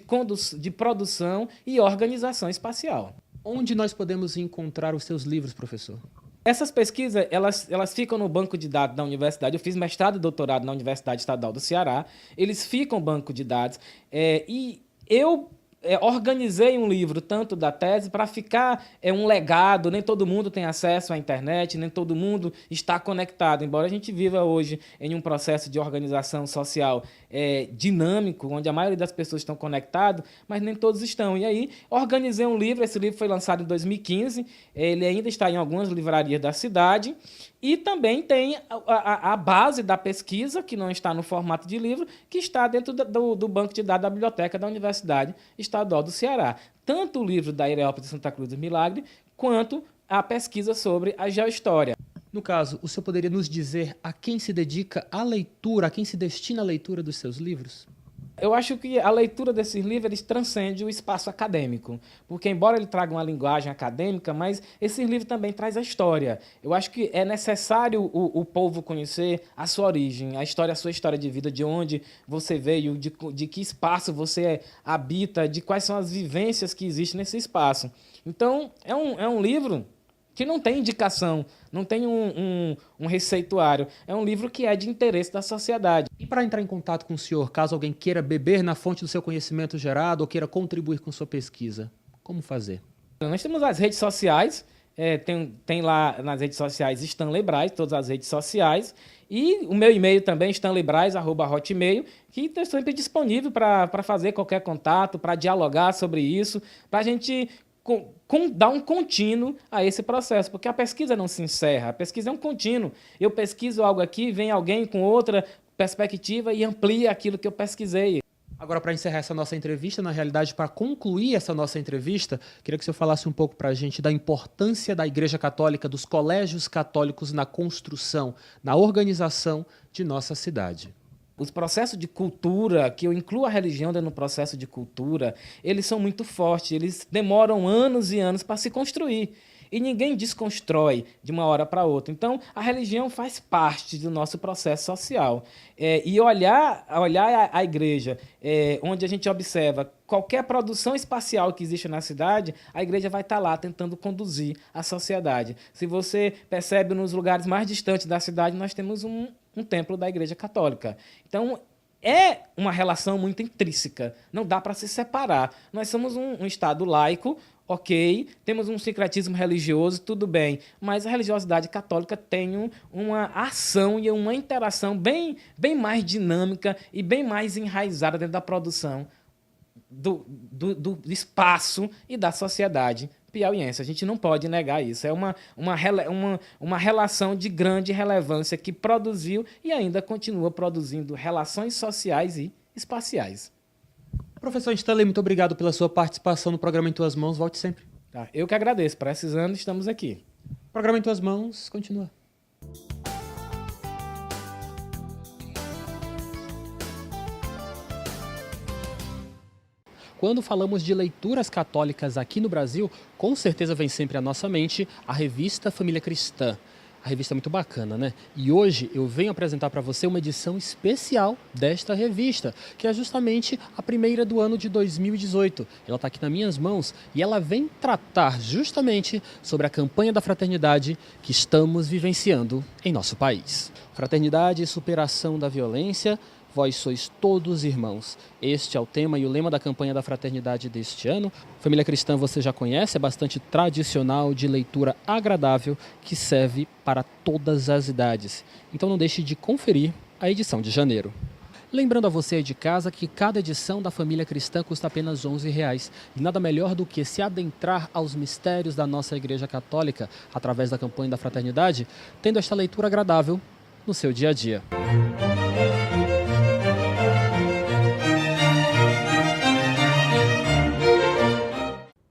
produção e organização espacial. Onde nós podemos encontrar os seus livros, professor? Essas pesquisas, elas ficam no banco de dados da universidade. Eu fiz mestrado e doutorado na Universidade Estadual do Ceará. Eles ficam no banco de dados. E eu organizei um livro, tanto da tese, para ficar um legado. Nem todo mundo tem acesso à internet, nem todo mundo está conectado. Embora a gente viva hoje em um processo de organização social dinâmico, onde a maioria das pessoas estão conectadas, mas nem todos estão. E aí, organizei um livro. Esse livro foi lançado em 2015. Ele ainda está em algumas livrarias da cidade. E também tem a base da pesquisa, que não está no formato de livro, que está dentro do banco de dados da biblioteca da Universidade Estadual do Ceará. Tanto o livro da Areópago de Santa Cruz do Milagre, quanto a pesquisa sobre a geohistória. No caso, o senhor poderia nos dizer a quem se dedica a leitura, a quem se destina a leitura dos seus livros? Eu acho que a leitura desses livros transcende o espaço acadêmico, porque embora ele traga uma linguagem acadêmica, mas esse livro também traz a história. Eu acho que é necessário o povo conhecer a sua origem, a sua história de vida, de onde você veio, de que espaço você habita, de quais são as vivências que existem nesse espaço. Então, é um livro que não tem indicação, não tem um receituário. É um livro que é de interesse da sociedade. E para entrar em contato com o senhor, caso alguém queira beber na fonte do seu conhecimento gerado ou queira contribuir com sua pesquisa, como fazer? Nós temos as redes sociais, tem lá nas redes sociais Stanley Braz, todas as redes sociais, e o meu e-mail também, stanleybraz@hotmail, que está sempre disponível para fazer qualquer contato, para dialogar sobre isso, para a gente dar um contínuo a esse processo, porque a pesquisa não se encerra, a pesquisa é um contínuo. Eu pesquiso algo aqui, vem alguém com outra perspectiva e amplia aquilo que eu pesquisei. Agora, para encerrar essa nossa entrevista, na realidade, para concluir essa nossa entrevista, queria que o senhor falasse um pouco para a gente da importância da Igreja Católica, dos colégios católicos na construção, na organização de nossa cidade. Os processos de cultura, que eu incluo a religião dentro do processo de cultura, eles são muito fortes, eles demoram anos e anos para se construir. E ninguém desconstrói de uma hora para outra. Então, a religião faz parte do nosso processo social. E olhar a igreja, onde a gente observa qualquer produção espacial que existe na cidade, a igreja vai estar lá tentando conduzir a sociedade. Se você percebe nos lugares mais distantes da cidade, nós temos um templo da Igreja Católica. Então, é uma relação muito intrínseca, não dá para se separar. Nós somos um Estado laico, ok, temos um sincretismo religioso, tudo bem, mas a religiosidade católica tem uma ação e uma interação bem mais dinâmica e bem mais enraizada dentro da produção do espaço e da sociedade piauiense. A gente não pode negar isso. É uma relação de grande relevância que produziu e ainda continua produzindo relações sociais e espaciais. Professor Stanley, muito obrigado pela sua participação no programa Em Tuas Mãos. Volte sempre. Tá, eu que agradeço. Precisando, estamos aqui. O programa Em Tuas Mãos continua. Quando falamos de leituras católicas aqui no Brasil, com certeza vem sempre à nossa mente a revista Família Cristã. A revista é muito bacana, né? E hoje eu venho apresentar para você uma edição especial desta revista, que é justamente a primeira do ano de 2018. Ela está aqui nas minhas mãos e ela vem tratar justamente sobre a campanha da fraternidade que estamos vivenciando em nosso país. Fraternidade e superação da violência. Vós sois todos irmãos. Este é o tema e o lema da campanha da fraternidade deste ano. Família Cristã você já conhece, é bastante tradicional, de leitura agradável, que serve para todas as idades. Então não deixe de conferir a edição de janeiro. Lembrando a você aí de casa que cada edição da Família Cristã custa apenas R$11. E nada melhor do que se adentrar aos mistérios da nossa Igreja Católica, através da campanha da fraternidade, tendo esta leitura agradável no seu dia a dia.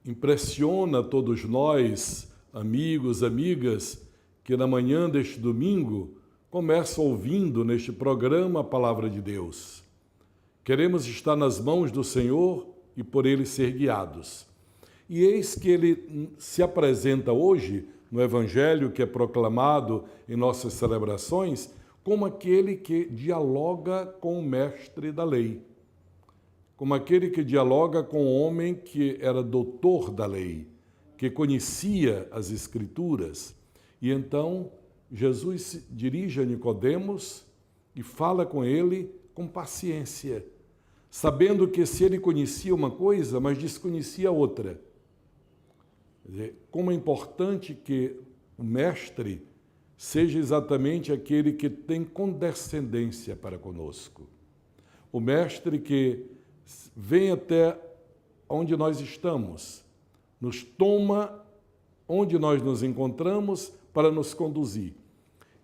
Impressiona todos nós, amigos, amigas, que na manhã deste domingo começa ouvindo neste programa a Palavra de Deus. Queremos estar nas mãos do Senhor e por Ele ser guiados. E eis que Ele se apresenta hoje, no Evangelho que é proclamado em nossas celebrações, como aquele que dialoga com o mestre da lei, como aquele que dialoga com o homem que era doutor da lei, que conhecia as Escrituras. E então Jesus se dirige a Nicodemos e fala com ele com paciência, sabendo que se ele conhecia uma coisa, mas desconhecia outra. Quer dizer, como é importante que o mestre seja exatamente aquele que tem condescendência para conosco. O mestre que vem até onde nós estamos, nos toma onde nós nos encontramos para nos conduzir.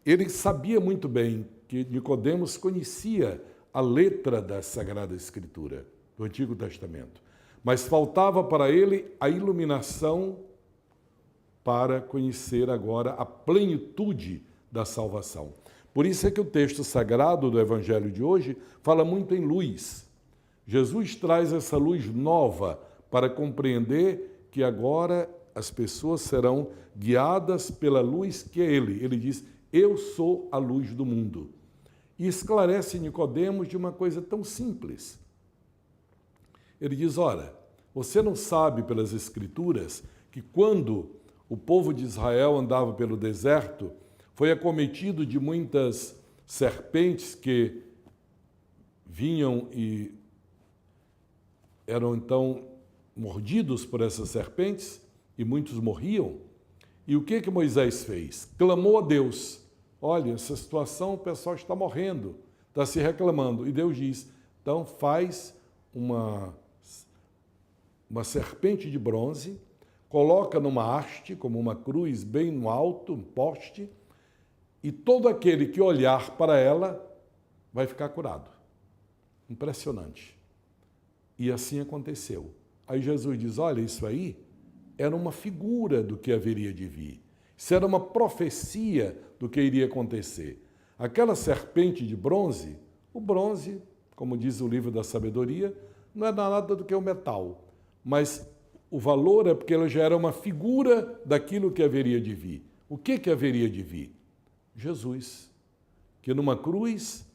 ele sabia muito bem que Nicodemos conhecia a letra da Sagrada Escritura, do Antigo Testamento, mas faltava para ele a iluminação para conhecer agora a plenitude da salvação. Por isso é que o texto sagrado do Evangelho de hoje fala muito em luz. Jesus traz essa luz nova para compreender que agora as pessoas serão guiadas pela luz que é Ele. Ele diz, eu sou a luz do mundo. E esclarece Nicodemos de uma coisa tão simples. Ele diz, ora, você não sabe pelas Escrituras que quando o povo de Israel andava pelo deserto, foi acometido de muitas serpentes que vinham e eram então mordidos por essas serpentes e muitos morriam. E o que Moisés fez? Clamou a Deus. Olha, essa situação o pessoal está morrendo, está se reclamando. E Deus diz, então faz uma serpente de bronze, coloca numa haste, como uma cruz bem no alto, um poste, e todo aquele que olhar para ela vai ficar curado. Impressionante. E assim aconteceu. Aí Jesus diz, olha, isso aí era uma figura do que haveria de vir. Isso era uma profecia do que iria acontecer. Aquela serpente de bronze, o bronze, como diz o livro da sabedoria, não é nada do que o metal, mas o valor é porque ela já era uma figura daquilo que haveria de vir. O que haveria de vir? Jesus, que numa cruz,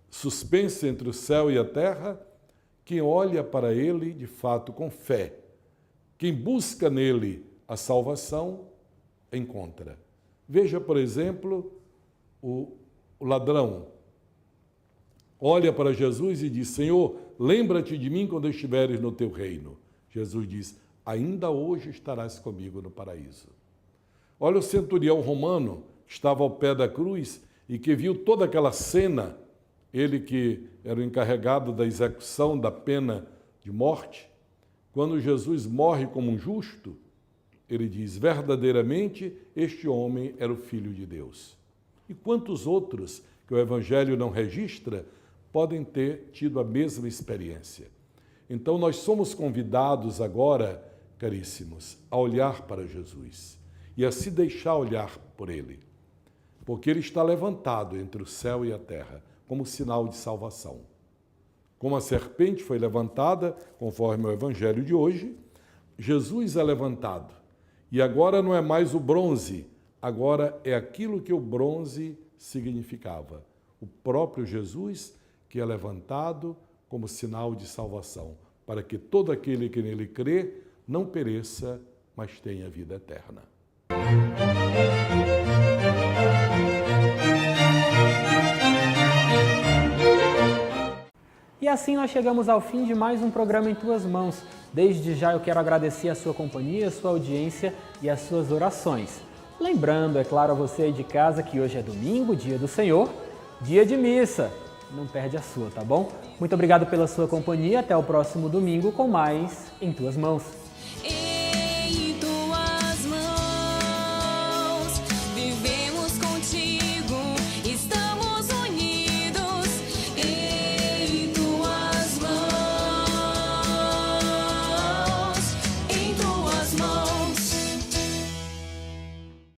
suspensa entre o céu e a terra, quem olha para ele, de fato, com fé, quem busca nele a salvação, encontra. Veja, por exemplo, o ladrão. Olha para Jesus e diz, Senhor, lembra-te de mim quando estiveres no teu reino. Jesus diz, ainda hoje estarás comigo no paraíso. Olha o centurião romano, que estava ao pé da cruz e que viu toda aquela cena, ele que era o encarregado da execução da pena de morte, quando Jesus morre como um justo, ele diz, verdadeiramente este homem era o Filho de Deus. E quantos outros que o Evangelho não registra podem ter tido a mesma experiência? Então nós somos convidados agora, caríssimos, a olhar para Jesus e a se deixar olhar por Ele, porque Ele está levantado entre o céu e a terra como sinal de salvação. Como a serpente foi levantada, conforme o Evangelho de hoje, Jesus é levantado. E agora não é mais o bronze, agora é aquilo que o bronze significava. O próprio Jesus que é levantado como sinal de salvação, para que todo aquele que nele crê não pereça, mas tenha vida eterna. E assim nós chegamos ao fim de mais um programa Em Tuas Mãos. Desde já eu quero agradecer a sua companhia, a sua audiência e as suas orações. Lembrando, é claro, a você aí de casa que hoje é domingo, dia do Senhor, dia de missa. Não perde a sua, tá bom? Muito obrigado pela sua companhia. Até o próximo domingo com mais Em Tuas Mãos.